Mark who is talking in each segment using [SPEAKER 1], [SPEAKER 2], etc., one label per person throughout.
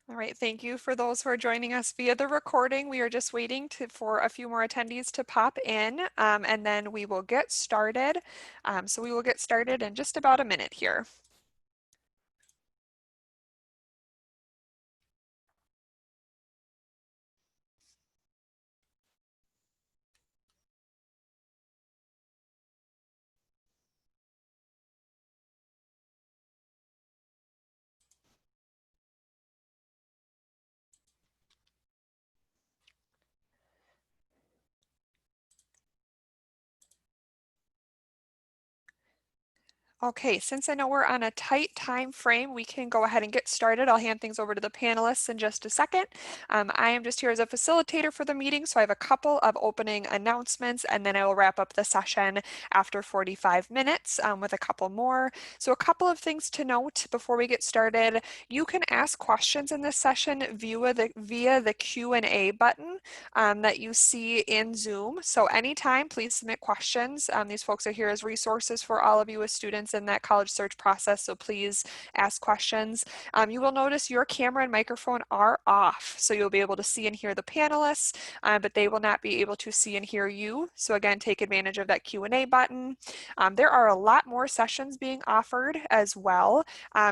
[SPEAKER 1] All right, thank you for those who are joining us via the recording. We are just waiting for a few more attendees to pop in, and then we will get started. So we will get started in just about a minute here. Okay, since I know we're on a tight time frame, we can go ahead and get started. I'll hand things over to the panelists in just a second. I am just here as a facilitator for the meeting, so I have a couple of opening announcements, and then I will wrap up the session after 45 minutes with a couple more. So a couple of things to note before we get started. You can ask questions in this session via the Q&A button that you see in Zoom. So anytime, please submit questions. These folks are here as resources for all of you as students in that college search process, so please ask questions. You will notice your camera and microphone are off, so you'll be able to see and hear the panelists, but they will not be able to see and hear you. So again, take advantage of that Q&A button. There are a lot more sessions being offered as well,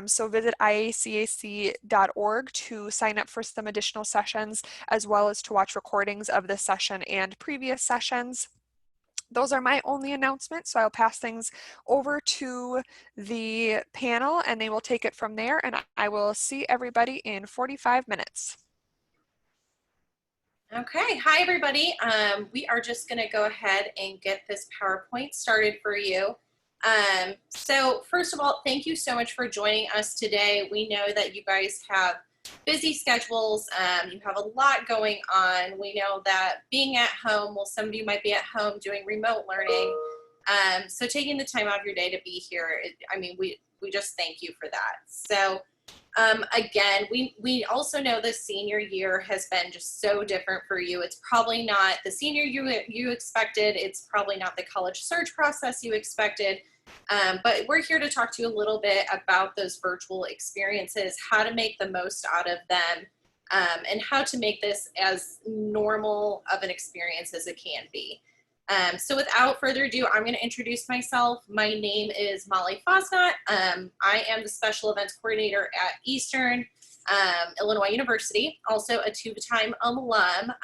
[SPEAKER 1] so visit IACAC.org to sign up for some additional sessions, as well as to watch recordings of this session and previous sessions. Those are my only announcements, so I'll pass things over to the panel and they will take it from there, and I will see everybody in 45 minutes.
[SPEAKER 2] Okay, hi everybody. We are just going to go ahead and get this PowerPoint started for you. So first of all, thank you so much for joining us today. We know that you guys have busy schedules. You have a lot going on. We know that being at home, well, some of you might be at home doing remote learning. So taking the time out of your day to be here, we just thank you for that. So again, we also know the senior year has been just so different for you. It's probably not the senior year you expected. It's probably not the college search process you expected. But we're here to talk to you a little bit about those virtual experiences, how to make the most out of them, and how to make this as normal of an experience as it can be. So without further ado, I'm going to introduce myself. My name is Molly Fosnot. I am the Special Events Coordinator at Eastern Illinois University, also a two-time alum.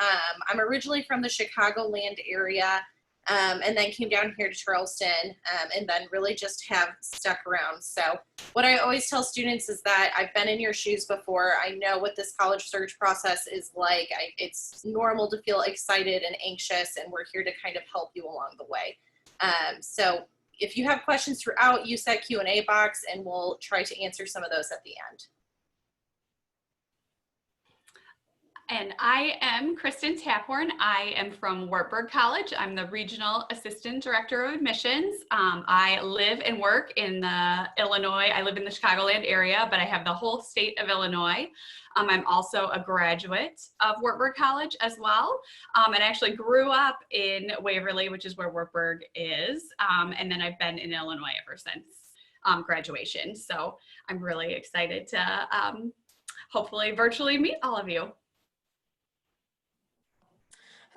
[SPEAKER 2] I'm originally from the Chicagoland area, and then came down here to Charleston, and then really just have stuck around. So what I always tell students is that I've been in your shoes before. I know what this college search process is like. It's normal to feel excited and anxious, and we're here to kind of help you along the way. So if you have questions throughout, use that Q&A box, and we'll try to answer some of those at the end.
[SPEAKER 3] And I am Kristen Taphorn. I am from Wartburg College. I'm the Regional Assistant Director of Admissions. I live and work in Illinois. I live in the Chicagoland area, but I have the whole state of Illinois. I'm also a graduate of Wartburg College as well. And I actually grew up in Waverly, which is where Wartburg is. And then I've been in Illinois ever since graduation. So I'm really excited to hopefully virtually meet all of you.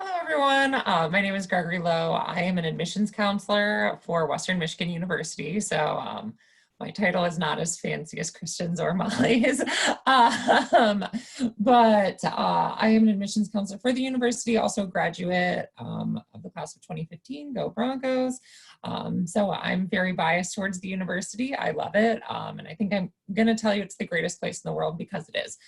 [SPEAKER 4] Hello, everyone. My name is Gregory Lowe. I am an admissions counselor for Western Michigan University. So my title is not as fancy as Kristen's or Molly's, but I am an admissions counselor for the university, also a graduate of the class of 2015, Go Broncos. So I'm very biased towards the university. I love it. And I think I'm going to tell you it's the greatest place in the world because it is.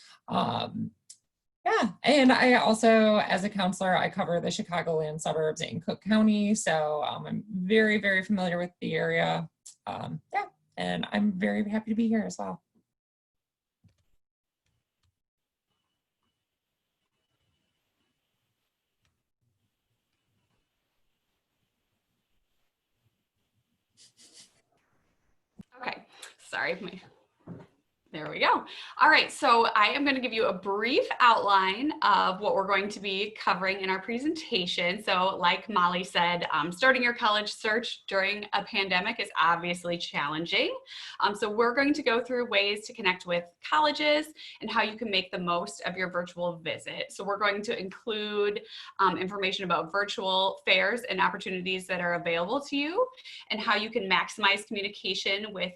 [SPEAKER 4] Yeah, and I also, as a counselor, I cover the Chicagoland suburbs in Cook County, so I'm very, very familiar with the area. Yeah, and I'm very happy to be here as well.
[SPEAKER 3] Okay, sorry. There we go. All right, so I am going to give you a brief outline of what we're going to be covering in our presentation. So like Molly said, starting your college search during a pandemic is obviously challenging. So we're going to go through ways to connect with colleges and how you can make the most of your virtual visit. So we're going to include information about virtual fairs and opportunities that are available to you, and how you can maximize communication with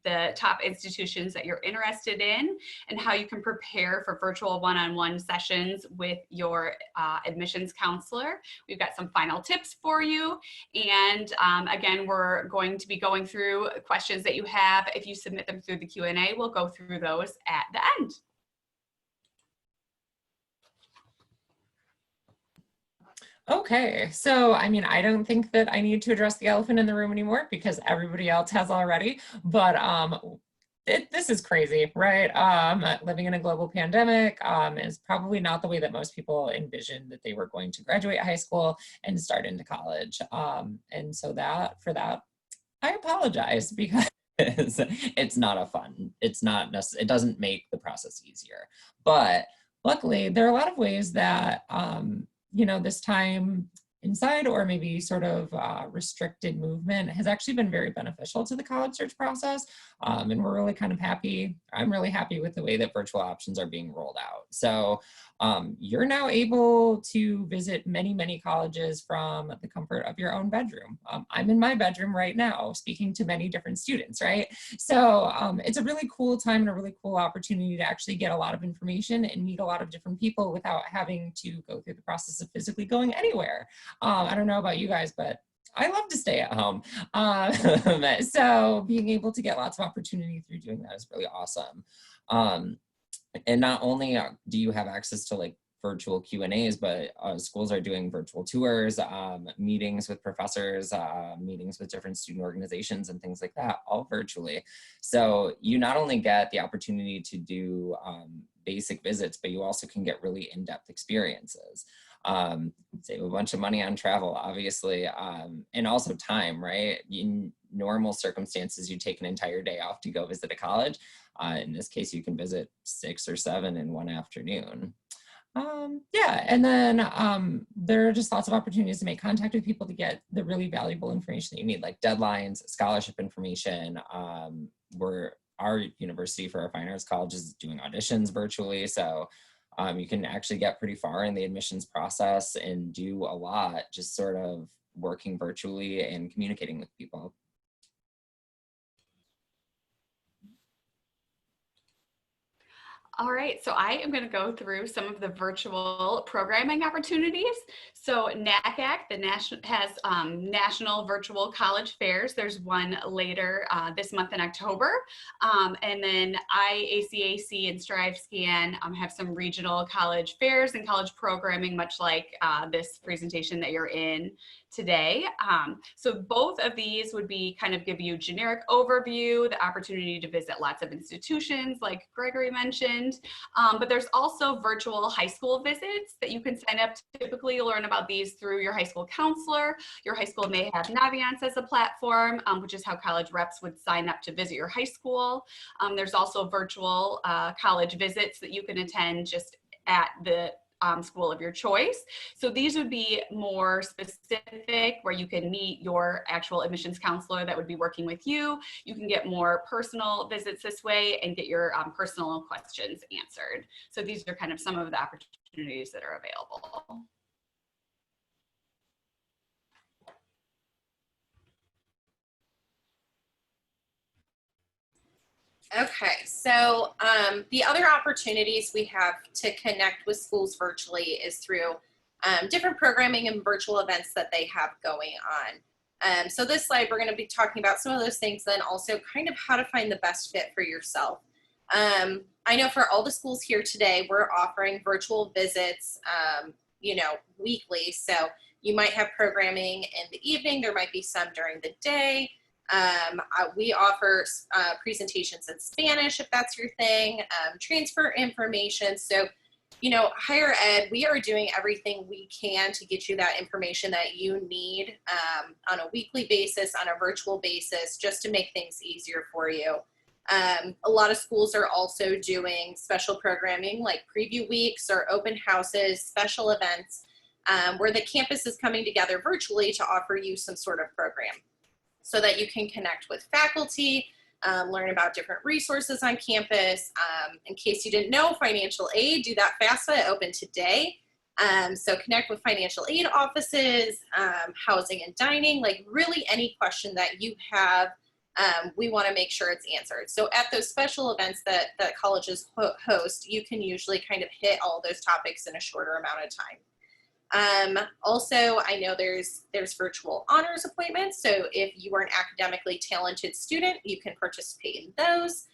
[SPEAKER 3] the top institutions that you're interested in, and how you can prepare for virtual one-on-one sessions with your admissions counselor. We've got some final tips for you. And again, we're going to be going through questions that you have. If you submit them through the Q&A, we'll go through those at the end.
[SPEAKER 4] Okay, so I mean, I don't think that I need to address the elephant in the room anymore because everybody else has already, but this is crazy, right? Living in a global pandemic is probably not the way that most people envisioned that they were going to graduate high school and start into college. And so for that, I apologize because it's not it doesn't make the process easier. But luckily, there are a lot of ways that, this time inside or maybe sort of restricted movement has actually been very beneficial to the college search process. And we're really kind of happy. I'm really happy with the way that virtual options are being rolled out. So you're now able to visit many, many colleges from the comfort of your own bedroom. I'm in my bedroom right now speaking to many different students, right? So it's a really cool time and a really cool opportunity to actually get a lot of information and meet a lot of different people without having to go through the process of physically going anywhere. I don't know about you guys, but I love to stay at home. So being able to get lots of opportunity through doing that is really awesome. And not only do you have access to like virtual Q&As, but schools are doing virtual tours, meetings with professors, meetings with different student organizations and things like that, all virtually. So you not only get the opportunity to do basic visits, but you also can get really in-depth experiences. Save a bunch of money on travel, obviously, and also time, right? In normal circumstances, you take an entire day off to go visit a college. In this case, you can visit 6 or 7 in one afternoon. Yeah, and then there are just lots of opportunities to make contact with people to get the really valuable information that you need, like deadlines, scholarship information. Our university for our fine arts college is doing auditions virtually, so you can actually get pretty far in the admissions process and do a lot just sort of working virtually and communicating with people.
[SPEAKER 3] All right, so I am going to go through some of the virtual programming opportunities. So NACAC, has National Virtual College Fairs. There's one later this month in October. And then IACAC and StriveScan have some regional college fairs and college programming, much like this presentation that you're in today. So both of these would be kind of give you generic overview, the opportunity to visit lots of institutions like Gregory mentioned, but there's also virtual high school visits that you can sign up to. Typically you'll learn about these through your high school counselor. Your high school may have Naviance as a platform, which is how college reps would sign up to visit your high school. There's also virtual college visits that you can attend just at the school of your choice. So these would be more specific where you can meet your actual admissions counselor that would be working with you. You can get more personal visits this way and get your personal questions answered. So these are kind of some of the opportunities that are available.
[SPEAKER 2] Okay, so the other opportunities we have to connect with schools virtually is through different programming and virtual events that they have going on. So this slide, we're going to be talking about some of those things, then also kind of how to find the best fit for yourself. I know for all the schools here today, we're offering virtual visits, weekly. So you might have programming in the evening, there might be some during the day. We offer presentations in Spanish if that's your thing, transfer information. So, higher ed, we are doing everything we can to get you that information that you need on a weekly basis, on a virtual basis, just to make things easier for you. A lot of schools are also doing special programming like preview weeks or open houses, special events, where the campus is coming together virtually to offer you some sort of program so that you can connect with faculty, learn about different resources on campus. In case you didn't know, financial aid, do that FAFSA, open today. So connect with financial aid offices, housing and dining, like really any question that you have, we want to make sure it's answered. So at those special events that colleges host, you can usually kind of hit all those topics in a shorter amount of time. Also, I know there's virtual honors appointments. So if you are an academically talented student, you can participate in those.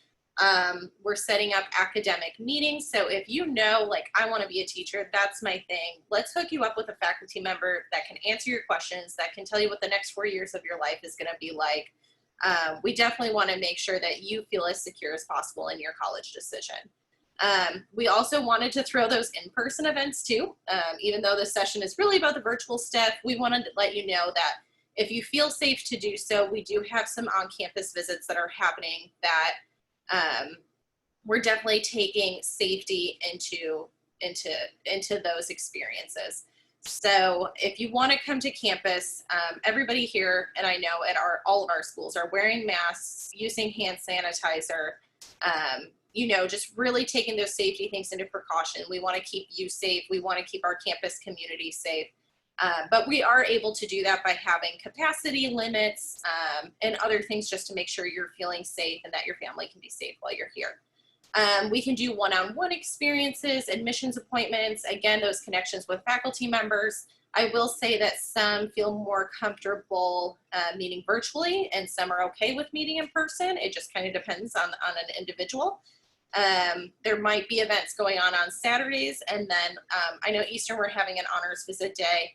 [SPEAKER 2] We're setting up academic meetings. So if you know, like, I want to be a teacher, that's my thing. Let's hook you up with a faculty member that can answer your questions, that can tell you what the next 4 years of your life is going to be like. We definitely want to make sure that you feel as secure as possible in your college decision. We also wanted to throw those in-person events too. Even though this session is really about the virtual stuff, we wanted to let you know that if you feel safe to do so, we do have some on-campus visits that are happening that we're definitely taking safety into those experiences. So if you want to come to campus, everybody here, and I know at all of our schools, are wearing masks, using hand sanitizer, you know, just really taking those safety things into precaution. We want to keep you safe. We want to keep our campus community safe. But we are able to do that by having capacity limits and other things just to make sure you're feeling safe and that your family can be safe while you're here. We can do one-on-one experiences, admissions appointments, again, those connections with faculty members. I will say that some feel more comfortable meeting virtually and some are okay with meeting in person. It just kind of depends on an individual. There might be events going on Saturdays, and then I know Eastern, we're having an honors visit day.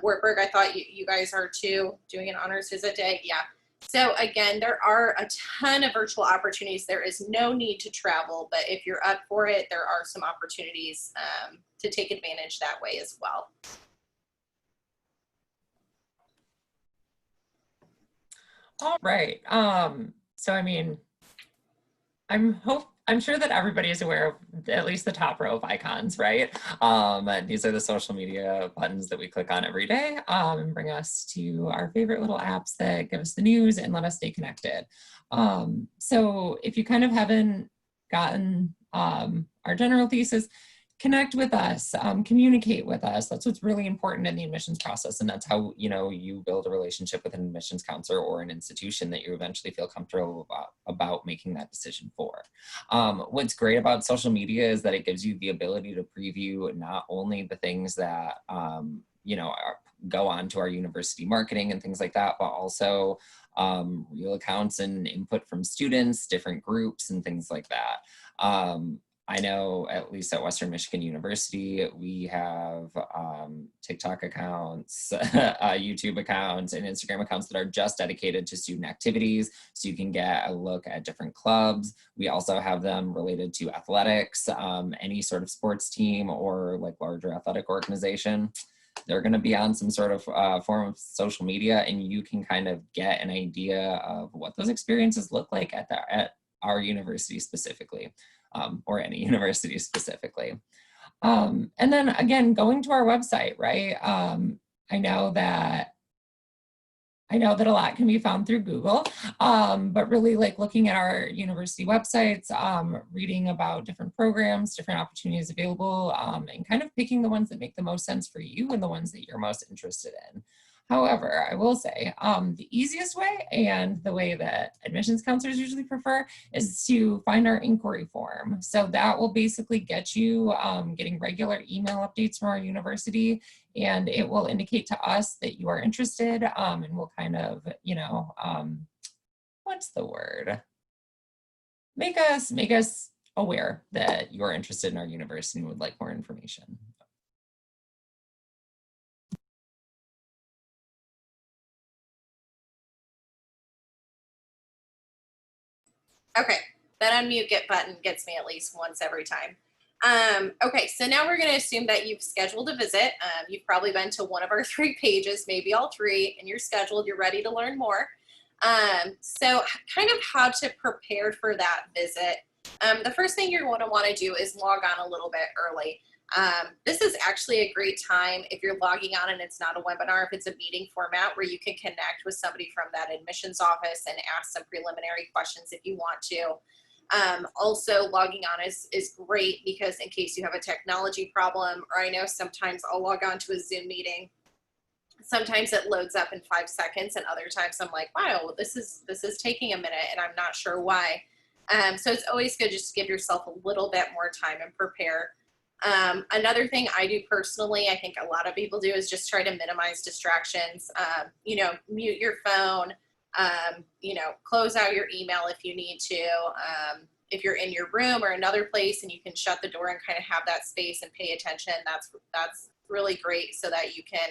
[SPEAKER 2] Wartburg, I thought you guys are too, doing an honors visit day. Yeah. So again, there are a ton of virtual opportunities. There is no need to travel, but if you're up for it, there are some opportunities to take advantage that way as well.
[SPEAKER 4] All right. So I mean, I'm sure that everybody is aware of at least the top row of icons, right? These are the social media buttons that we click on every day and bring us to our favorite little apps that give us the news and let us stay connected. So if you kind of haven't gotten our general thesis, connect with us, communicate with us. That's what's really important in the admissions process. And that's how, you know, you build a relationship with an admissions counselor or an institution that you eventually feel comfortable about making that decision for. What's great about social media is that it gives you the ability to preview not only the things that, you know, go on to our university marketing and things like that, but also real accounts and input from students, different groups and things like that. I know at least at Western Michigan University, we have TikTok accounts, YouTube accounts, and Instagram accounts that are just dedicated to student activities. So you can get a look at different clubs. We also have them related to athletics, any sort of sports team or like larger athletic organization. They're going to be on some sort of form of social media, and you can kind of get an idea of what those experiences look like at our university specifically. Or any university specifically. And then again, going to our website, right? I know that a lot can be found through Google, but really like looking at our university websites, reading about different programs, different opportunities available, and kind of picking the ones that make the most sense for you and the ones that you're most interested in. However, I will say the easiest way and the way that admissions counselors usually prefer is to find our inquiry form. So that will basically get you getting regular email updates from our university, and it will indicate to us that you are interested and we'll kind of, you know, what's the word? Make us aware that you're interested in our university and would like more information.
[SPEAKER 2] Okay, that unmute get button gets me at least once every time. Okay, so now we're going to assume that you've scheduled a visit. You've probably been to one of our 3 pages, maybe all 3, and you're scheduled, you're ready to learn more. So kind of how to prepare for that visit. The first thing you're going to want to do is log on a little bit early. This is actually a great time if you're logging on and it's not a webinar, if it's a meeting format where you can connect with somebody from that admissions office and ask some preliminary questions if you want to. Also logging on is great because in case you have a technology problem, or I know sometimes I'll log on to a Zoom meeting. Sometimes it loads up in 5 seconds and other times I'm like, wow, this is taking a minute and I'm not sure why. So it's always good just to give yourself a little bit more time and prepare. Another thing I do personally, I think a lot of people do, is just try to minimize distractions. You know, mute your phone, you know, close out your email if you need to. If you're in your room or another place and you can shut the door and kind of have that space and pay attention, that's really great so that you can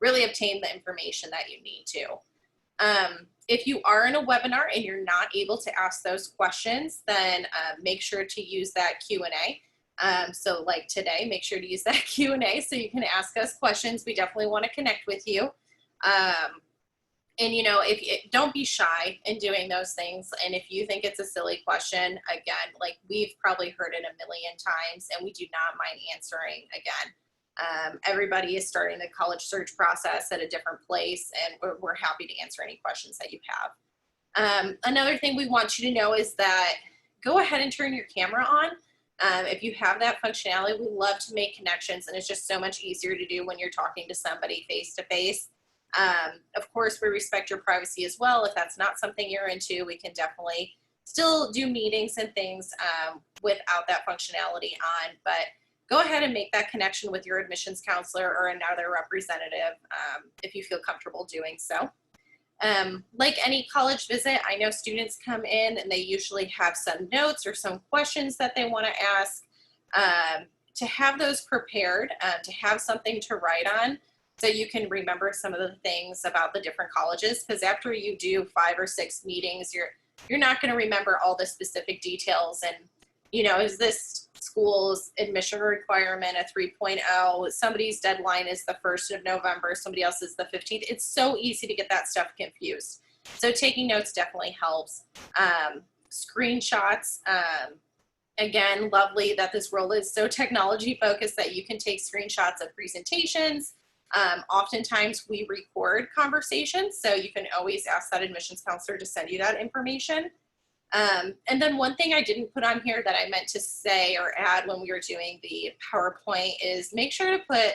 [SPEAKER 2] really obtain the information that you need to. If you are in a webinar and you're not able to ask those questions, then make sure to use that Q&A. So like today, make sure to use that Q&A so you can ask us questions. We definitely want to connect with you. And you know, don't be shy in doing those things. And if you think it's a silly question, again, like we've probably heard it a million times and we do not mind answering again. Everybody is starting the college search process at a different place and we're happy to answer any questions that you have. Another thing we want you to know is that go ahead and turn your camera on. If you have that functionality, we love to make connections and it's just so much easier to do when you're talking to somebody face to face. Of course, we respect your privacy as well. If that's not something you're into, we can definitely still do meetings and things without that functionality on, but go ahead and make that connection with your admissions counselor or another representative if you feel comfortable doing so. Like any college visit, I know students come in and they usually have some notes or some questions that they want to ask. To have those prepared, to have something to write on so you can remember some of the things about the different colleges, because after you do 5 or 6 meetings, you're not going to remember all the specific details. And you know, is this school's admission requirement a 3.0? Somebody's deadline is the 1st of November, somebody else is the 15th. It's so easy to get that stuff confused. So taking notes definitely helps. Screenshots, again, lovely that this role is so technology focused that you can take screenshots of presentations. Oftentimes we record conversations, so you can always ask that admissions counselor to send you that information. And then one thing I didn't put on here that I meant to say or add when we were doing the PowerPoint is make sure to put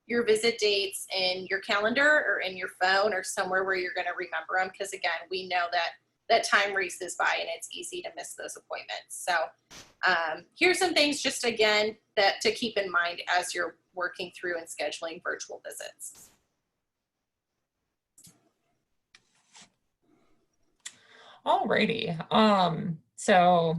[SPEAKER 2] your visit dates in your calendar or in your phone or somewhere where you're going to remember them, because again, we know that time races by and it's easy to miss those appointments. So here's some things just again that to keep in mind as you're working through and scheduling virtual visits.
[SPEAKER 4] Alrighty. So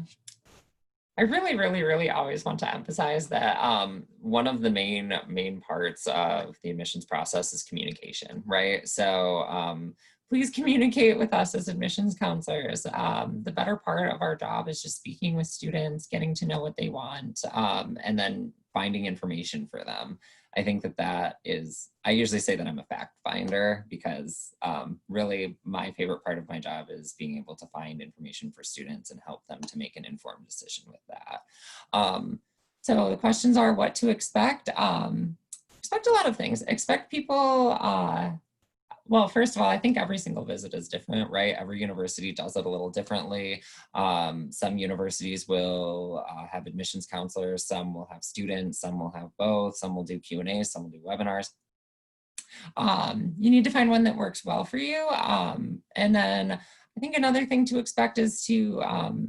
[SPEAKER 4] I really always want to emphasize that one of the main parts of the admissions process is communication, right? So please communicate with us as admissions counselors. The better part of our job is just speaking with students, getting to know what they want, and then finding information for them. I think that is, I usually say that I'm a fact finder because really my favorite part of my job is being able to find information for students and help them to make an informed decision with that. So the questions are what to expect. Expect a lot of things. Expect people, well, first of all, I think every single visit is different, right? Every university does it a little differently. Some universities will have admissions counselors, some will have students, some will have both, some will do Q&As, some will do webinars. You need to find one that works well for you. And then I think another thing to expect is to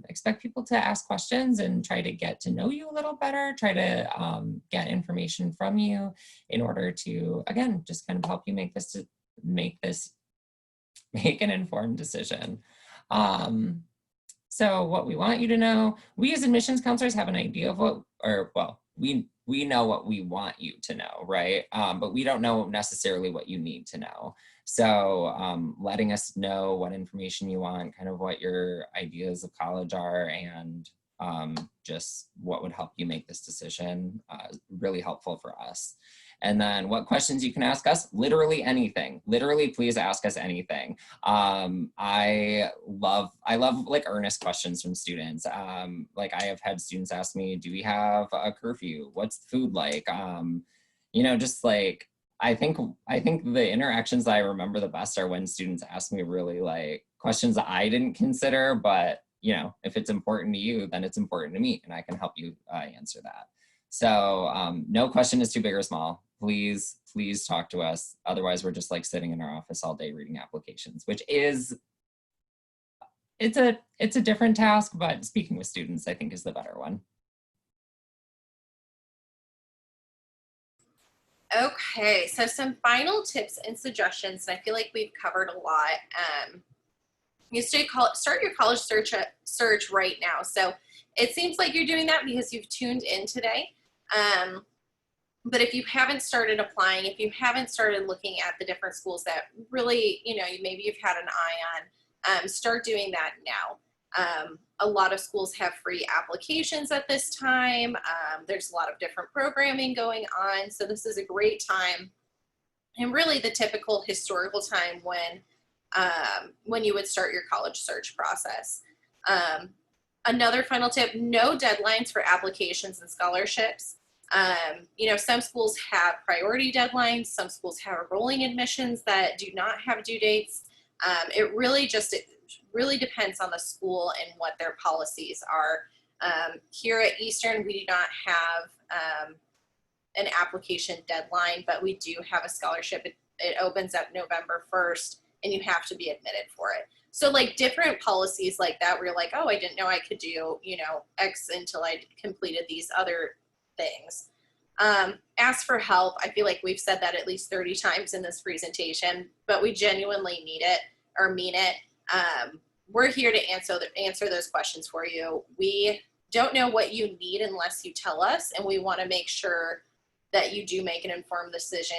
[SPEAKER 4] expect people to ask questions and try to get to know you a little better, try to get information from you in order to, again, just kind of help you make an informed decision. So what we want you to know, we as admissions counselors have an idea of what, or well, we know what we want you to know, right? But we don't know necessarily what you need to know. So letting us know what information you want, kind of what your ideas of college are, and just what would help you make this decision, really helpful for us. And then what questions you can ask us, literally anything. Literally, please ask us anything. I love like earnest questions from students. Like I have had students ask me, do we have a curfew? What's the food like? You know, just like, I think the interactions that I remember the best are when students ask me really like questions that I didn't consider, but you know, if it's important to you, then it's important to me and I can help you answer that. So no question is too big or small. Please talk to us. Otherwise, we're just like sitting in our office all day reading applications, which is, it's a different task, but speaking with students, I think is the better one.
[SPEAKER 2] Okay, so some final tips and suggestions, and I feel like we've covered a lot. You start your college search right now. So it seems like you're doing that because you've tuned in today. But if you haven't started applying, if you haven't started looking at the different schools that really, you know, maybe you've had an eye on, start doing that now. A lot of schools have free applications at this time. There's a lot of different programming going on. So this is a great time and really the typical historical time when you would start your college search process. Another final tip, no deadlines for applications and scholarships. You know, some schools have priority deadlines. Some schools have rolling admissions that do not have due dates. It really depends on the school and what their policies are. Here at Eastern, we do not have an application deadline, but we do have a scholarship. It opens up November 1st, and you have to be admitted for it. So like different policies like that, where you're like, oh, I didn't know I could do, you know, X until I completed these other things. Ask for help. I feel like we've said that at least 30 times in this presentation, but we genuinely need it or mean it. We're here to answer those questions for you. We don't know what you need unless you tell us, and we want to make sure that you do make an informed decision,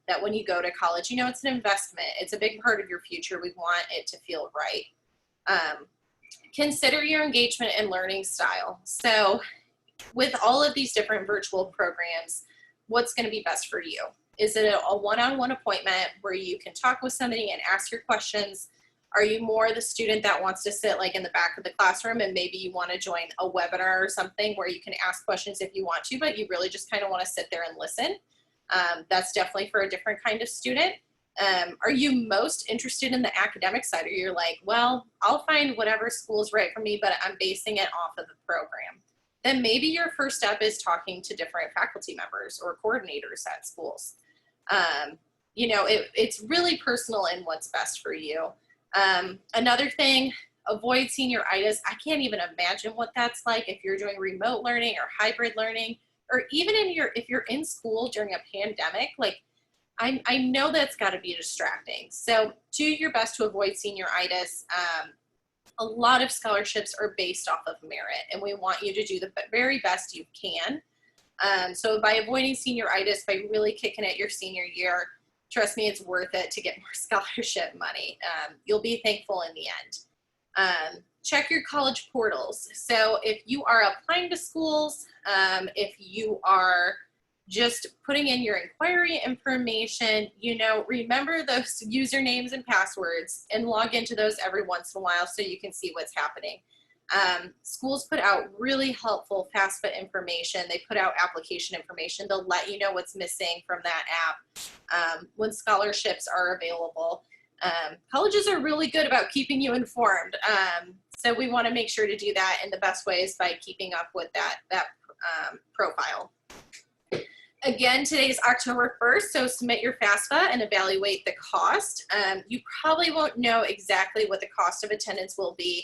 [SPEAKER 2] that when you go to college, you know, it's an investment. It's a big part of your future. We want it to feel right. Consider your engagement and learning style. So with all of these different virtual programs, what's going to be best for you? Is it a one-on-one appointment where you can talk with somebody and ask your questions? Are you more the student that wants to sit like in the back of the classroom and maybe you want to join a webinar or something where you can ask questions if you want to, but you really just kind of want to sit there and listen? That's definitely for a different kind of student. Are you most interested in the academic side, or you're like, well, I'll find whatever school's right for me, but I'm basing it off of the program? Then maybe your first step is talking to different faculty members or coordinators at schools. You know, it's really personal in what's best for you. Another thing, avoid senioritis. I can't even imagine what that's like if you're doing remote learning or hybrid learning, or even if you're in school during a pandemic. Like, I know that's got to be distracting. So do your best to avoid senioritis. A lot of scholarships are based off of merit, and we want you to do the very best you can. So by avoiding senioritis, by really kicking it your senior year, trust me, it's worth it to get more scholarship money. You'll be thankful in the end. Check your college portals. So if you are applying to schools, if you are just putting in your inquiry information, you know, remember those usernames and passwords and log into those every once in a while so you can see what's happening. Schools put out really helpful FAFSA information. They put out application information. They'll let you know what's missing from that app when scholarships are available. Colleges are really good about keeping you informed. So we want to make sure to do that, and the best way is by keeping up with that profile. Again, today's October 1st, so submit your FAFSA and evaluate the cost. You probably won't know exactly what the cost of attendance will be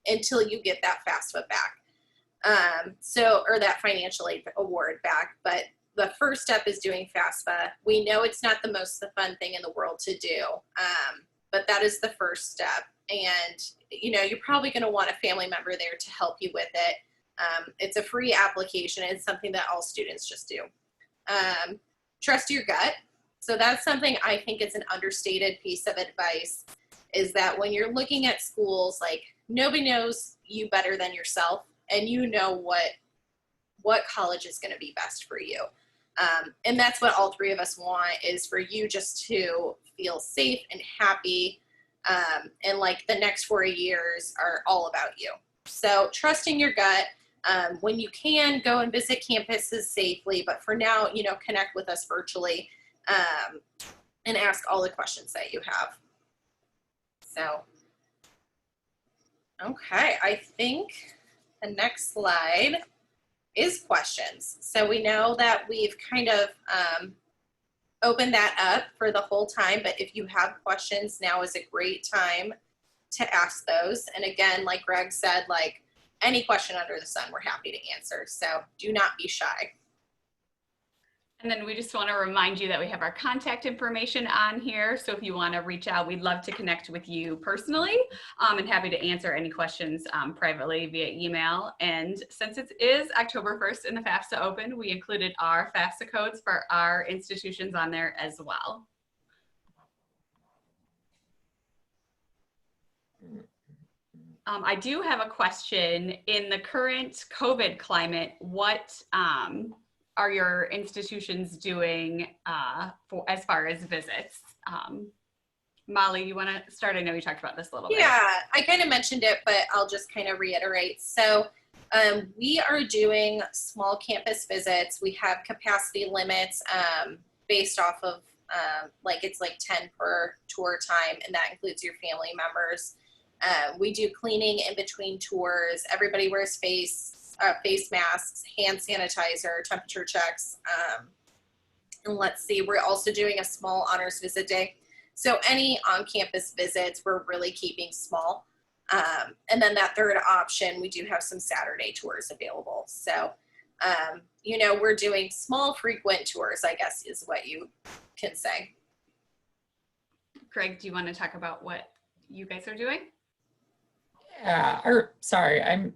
[SPEAKER 2] until you get that FAFSA back, or that financial aid award back. But the first step is doing FAFSA. We know it's not the most fun thing in the world to do, but that is the first step. And you know, you're probably going to want a family member there to help you with it. It's a free application. It's something that all students just do. Trust your gut. So that's something I think is an understated piece of advice, is that when you're looking at schools, like, nobody knows you better than yourself. and you know what college is going to be best for you. And that's what all three of us want, is for you just to feel safe and happy. And like the next 4 years are all about you. So trusting your gut. When you can, go and visit campuses safely. But for now, you know, connect with us virtually and ask all the questions that you have. So, okay, I think the next slide is questions. So we know that we've kind of opened that up for the whole time, but if you have questions, now is a great time to ask those. And again, like Greg said, like any question under the sun, we're happy to answer. So do not be shy.
[SPEAKER 3] And then we just want to remind you that we have our contact information on here. So if you want to reach out, we'd love to connect with you personally, and happy to answer any questions privately via email. And since it is October 1st and the FAFSA open, we included our FAFSA codes for our institutions on there as well. I do have a question. In the current COVID climate, what are your institutions doing for as far as visits? Molly, you want to start? I know you talked about this a little bit.
[SPEAKER 2] Yeah, I kind of mentioned it, but I'll just kind of reiterate. So we are doing small campus visits. We have capacity limits based off of like it's like 10 per tour time, and that includes your family members. We do cleaning in between tours. Everybody wears face masks, hand sanitizer, temperature checks. And let's see, we're also doing a small honors visit day. So any on-campus visits, we're really keeping small. And then that third option, we do have some Saturday tours available. So, you know, we're doing small, frequent tours, I guess is what you can say.
[SPEAKER 3] Greg, do you want to talk about what you guys are doing?
[SPEAKER 4] Yeah, or sorry, I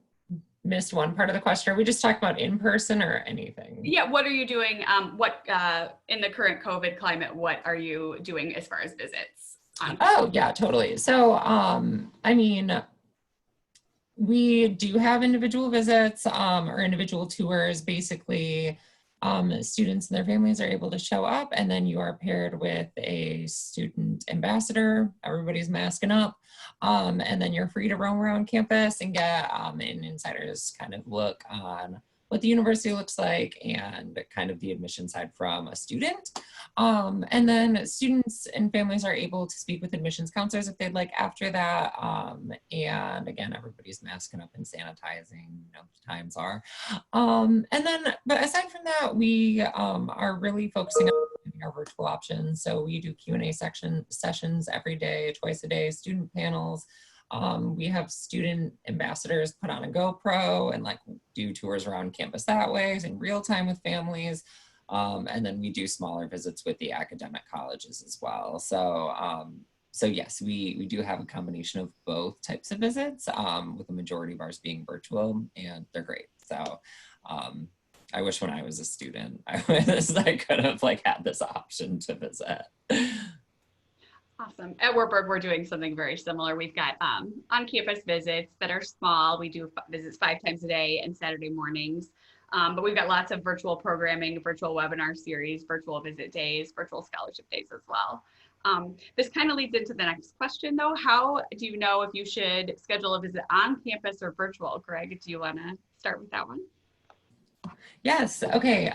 [SPEAKER 4] missed one part of the question. Are we just talking about in person or anything?
[SPEAKER 3] Yeah, what are you doing? In the current COVID climate, what are you doing as far as visits?
[SPEAKER 4] Oh yeah, totally. So, I mean, we do have individual visits or individual tours. Basically, students and their families are able to show up, and then you are paired with a student ambassador. Everybody's masking up. And then you're free to roam around campus and get an insider's kind of look on what the university looks like and kind of the admission side from a student. And then students and families are able to speak with admissions counselors if they'd like after that. And again, everybody's masking up and sanitizing, you know, times are. And then, but aside from that, we are really focusing on our virtual options. So we do Q&A sessions every day, twice a day, student panels. We have student ambassadors put on a GoPro and like do tours around campus that way in real time with families. And then we do smaller visits with the academic colleges as well. So, so yes, we do have a combination of both types of visits, with the majority of ours being virtual, and they're great. So I wish when I was a student, I could have like had this option to visit.
[SPEAKER 3] Awesome. At Wartburg, we're doing something very similar. We've got on-campus visits that are small. We do visits 5 times a day and Saturday mornings. But we've got lots of virtual programming, virtual webinar series, virtual visit days, virtual scholarship days as well. This kind of leads into the next question though. How do you know if you should schedule a visit on campus or virtual? Greg, do you want to start with that one?
[SPEAKER 4] Yes. Okay.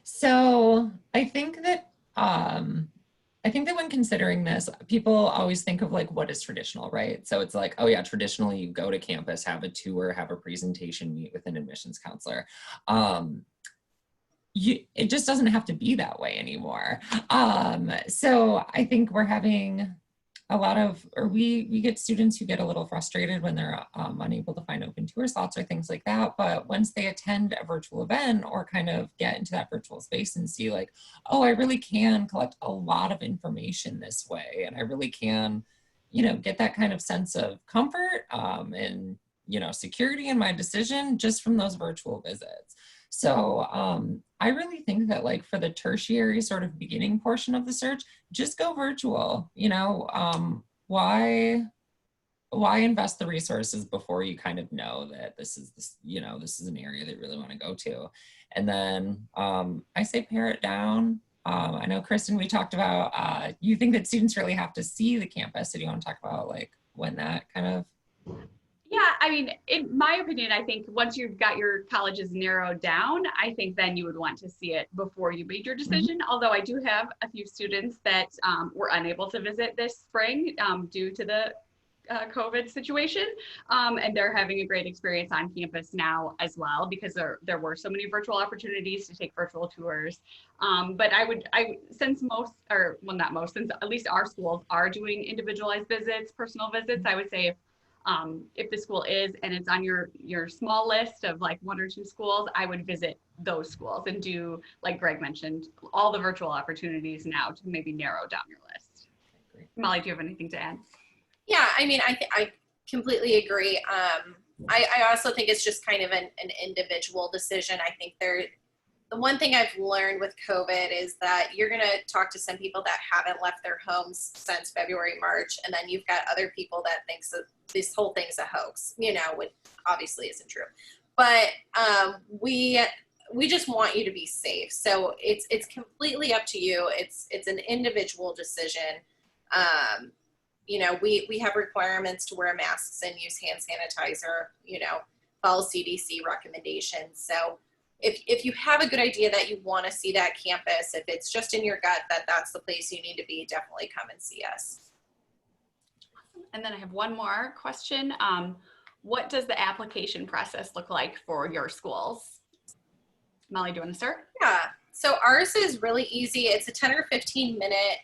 [SPEAKER 4] So I think that when considering this, people always think of like what is traditional, right? So it's like, oh yeah, traditionally you go to campus, have a tour, have a presentation, meet with an admissions counselor. It just doesn't have to be that way anymore. So I think we're having a lot of, or we get students who get a little frustrated when they're unable to find open tour slots or things like that. But once they attend a virtual event or kind of get into that virtual space and see like, oh, I really can collect a lot of information this way. And I really can, you know, get that kind of sense of comfort and, you know, security in my decision just from those virtual visits. So I really think that like for the tertiary sort of beginning portion of the search, just go virtual, you know, why why invest the resources before you kind of know that this is this is an area that you really want to go to? And then I say pare it down. I know, Kristen, we talked about, you think that students really have to see the campus. So do you want to talk about like when that kind of?
[SPEAKER 3] Yeah, I mean, in my opinion, I think once you've got your colleges narrowed down, I think then you would want to see it before you made your decision. Although I do have a few students that were unable to visit this spring due to the COVID situation, and they're having a great experience on campus now as well, because there were so many virtual opportunities to take virtual tours. But since most, or well, not most, since at least our schools are doing individualized visits, personal visits, I would say if the school is and it's on your small list of like 1 or 2 schools, I would visit those schools and do, like Greg mentioned, all the virtual opportunities now to maybe narrow down your list.
[SPEAKER 4] Great.
[SPEAKER 3] Molly, do you have anything to add?
[SPEAKER 2] Yeah, I mean, I completely agree. I also think it's just kind of an individual decision. I think the one thing I've learned with COVID is that you're going to talk to some people that haven't left their homes since February, March, and then you've got other people that thinks that this whole thing's a hoax, which obviously isn't true. But we just want you to be safe. So it's completely up to you. It's an individual decision. We have requirements to wear masks and use hand sanitizer, follow CDC recommendations. So if you have a good idea that you want to see that campus, if it's just in your gut that that's the place you need to be, definitely come and see us.
[SPEAKER 3] And then I have one more question. What does the application process look like for your schools? Molly, do you want to start?
[SPEAKER 2] Yeah, so ours is really easy. It's a 10 or 15 minute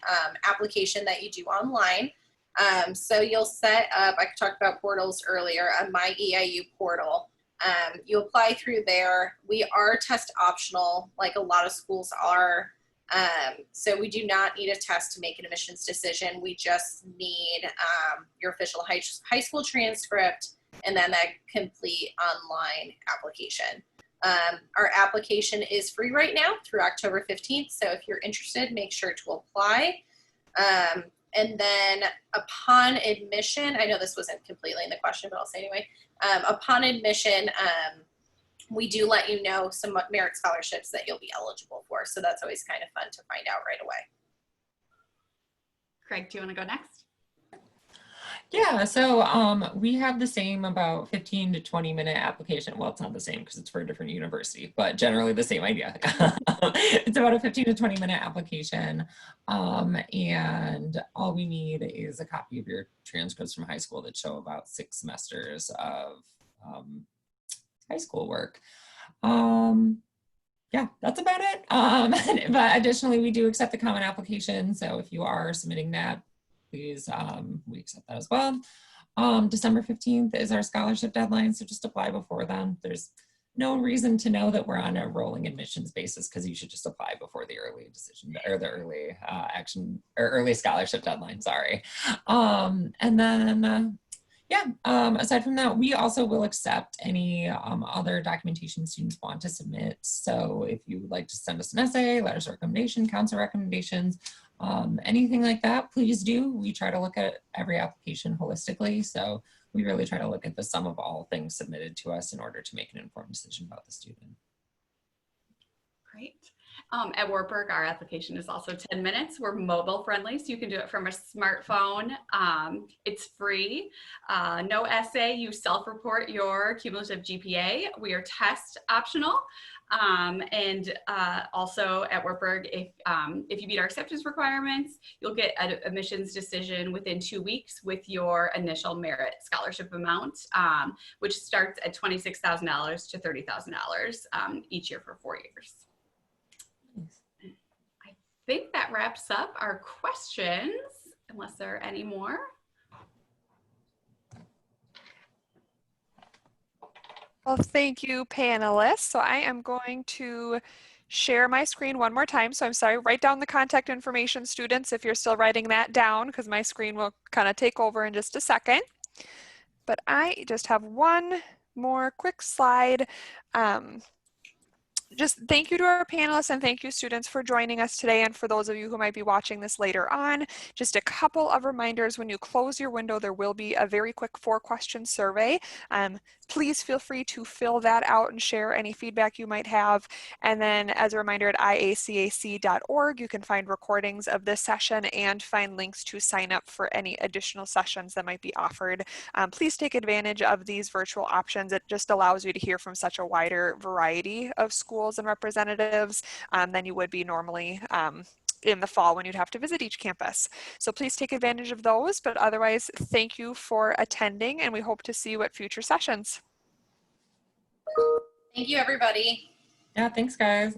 [SPEAKER 2] application that you do online. So you'll set up, I talked about portals earlier, a My EIU portal. You apply through there. We are test optional, like a lot of schools are. So we do not need a test to make an admissions decision. We just need your official high school transcript and then that complete online application. Our application is free right now through October 15th. So if you're interested, make sure to apply. And then upon admission, I know this wasn't completely in the question, but I'll say anyway. Upon admission, we do let you know some merit scholarships that you'll be eligible for. So that's always kind of fun to find out right away.
[SPEAKER 3] Craig, do you want to go next?
[SPEAKER 4] Yeah, so we have the same about 15 to 20 minute application. Well, it's not the same because it's for a different university, but generally the same idea. It's about a 15 to 20 minute application. And all we need is a copy of your transcripts from high school that show about 6 semesters of high school work. Yeah, that's about it. But additionally, we do accept the common application. So if you are submitting that, please, we accept that as well. December 15th is our scholarship deadline, so just apply before then. There's no reason to know that we're on a rolling admissions basis because you should just apply before the early decision or the early action or early scholarship deadline, sorry. And then, aside from that, we also will accept any other documentation students want to submit. So if you would like to send us an essay, letters of recommendation, council recommendations, anything like that, please do. We try to look at every application holistically. So we really try to look at the sum of all things submitted to us in order to make an informed decision about the student.
[SPEAKER 3] Great. At Wartburg, our application is also 10 minutes. We're mobile friendly, so you can do it from a smartphone. It's free. No essay. You self-report your cumulative GPA. We are test optional. Also at Wartburg, if you meet our acceptance requirements, you'll get an admissions decision within 2 weeks with your initial merit scholarship amount, which starts at $26,000 to $30,000 each year for 4 years. I think that wraps up our questions, unless there are any more.
[SPEAKER 1] Well, thank you, panelists. So I am going to share my screen one more time. So I'm sorry, write down the contact information, students, if you're still writing that down, because my screen will kind of take over in just a second. But I just have one more quick slide. Just thank you to our panelists and thank you students for joining us today. And for those of you who might be watching this later on, just a couple of reminders. When you close your window, there will be a very quick 4-question survey. Please feel free to fill that out and share any feedback you might have. And then as a reminder, at IACAC.org, you can find recordings of this session and find links to sign up for any additional sessions that might be offered. Please take advantage of these virtual options. It just allows you to hear from such a wider variety of schools and representatives than you would be normally in the fall when you'd have to visit each campus. So please take advantage of those, but otherwise, thank you for attending and we hope to see you at future sessions.
[SPEAKER 2] Thank you, everybody.
[SPEAKER 4] Yeah, thanks guys.